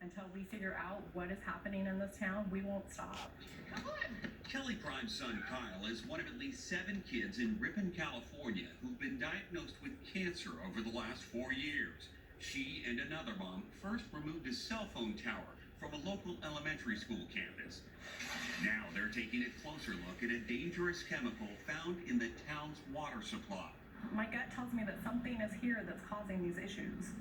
Until we figure out what is happening in this town, we won't stop. Kelly Prime's son Kyle is one of at least 7 kids in Ripon, California, who've been diagnosed with cancer over the last 4 years. She and another mom first removed a cell phone tower from a local elementary school campus. Now they're taking a closer look at a dangerous chemical found in the town's water supply. My gut tells me that something is here that's causing these issues.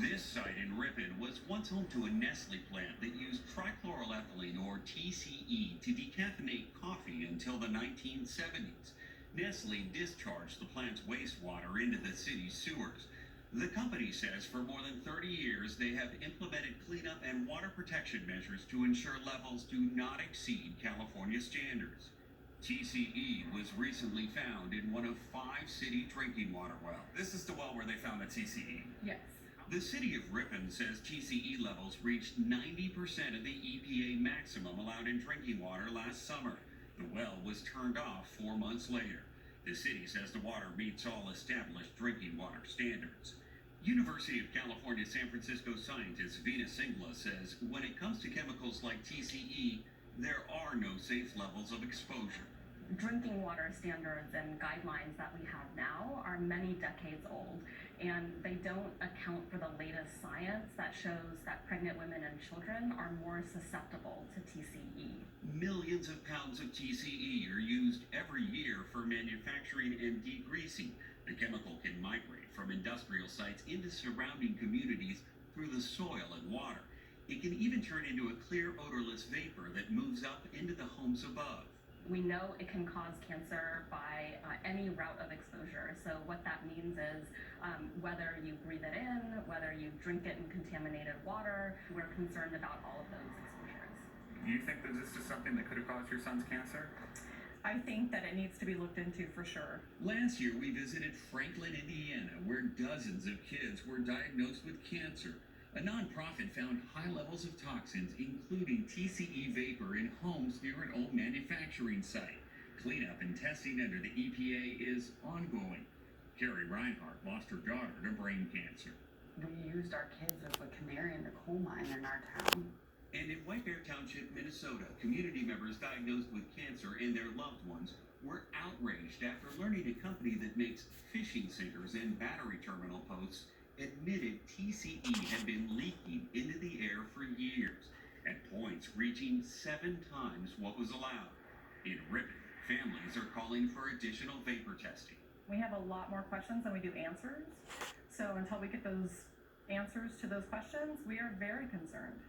This site in Ripon was once home to a Nestle plant that used trichloroethylene, or TCE, to decaffeinate coffee until the 1970s. Nestle discharged the plant's wastewater into the city's sewers. The company says for more than 30 years they have implemented cleanup and water protection measures to ensure levels do not exceed California standards. TCE was recently found in one of 5 city drinking water wells. This is the well where they found the TCE. Yes. The city of Ripon says TCE levels reached 90% of the EPA maximum allowed in drinking water last summer. The well was turned off 4 months later. The city says the water meets all established drinking water standards. University of California San Francisco scientist Vina Singla says when it comes to chemicals like TCE, there are no safe levels of exposure. Drinking water standards and guidelines that we have now are many decades old, and they don't account for the latest science that shows that pregnant women and children are more susceptible to TCE. Millions of pounds of TCE are used every year for manufacturing and degreasing. The chemical can migrate from industrial sites into surrounding communities through the soil and water. It can even turn into a clear, odorless vapor that moves up into the homes above. We know it can cause cancer by any route of exposure. So what that means is whether you breathe it in, whether you drink it in contaminated water, we're concerned about all of those exposures. Do you think that this is something that could have caused your son's cancer? I think that it needs to be looked into for sure. Last year, we visited Franklin, Indiana, where dozens of kids were diagnosed with cancer. A nonprofit found high levels of toxins, including TCE vapor, in homes near an old manufacturing site. Cleanup and testing under the EPA is ongoing. Carrie Reinhardt lost her daughter to brain cancer. We used our kids as a canary in the coal mine in our town. And in White Bear Township, Minnesota, community members diagnosed with cancer and their loved ones were outraged after learning a company that makes fishing sinkers and battery terminal posts admitted TCE had been leaking into the air for years, at points reaching 7 times what was allowed. In Ripon, families are calling for additional vapor testing. We have a lot more questions than we do answers. So until we get those answers to those questions, we are very concerned.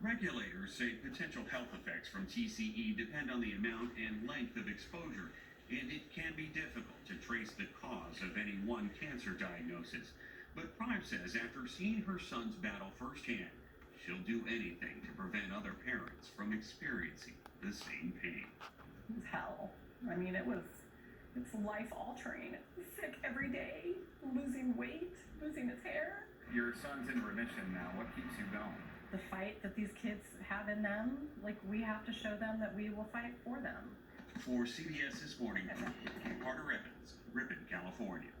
Regulators say potential health effects from TCE depend on the amount and length of exposure, and it can be difficult to trace the cause of any one cancer diagnosis. But Prime says after seeing her son's battle firsthand, she'll do anything to prevent other parents from experiencing the same pain. It was hell. I mean, it's life altering. It's sick every day, losing weight, losing his hair. Your son's in remission now. What keeps you going? The fight that these kids have in them, like we have to show them that we will fight for them. For CBS This Morning, Carter Evans, Ripon, California.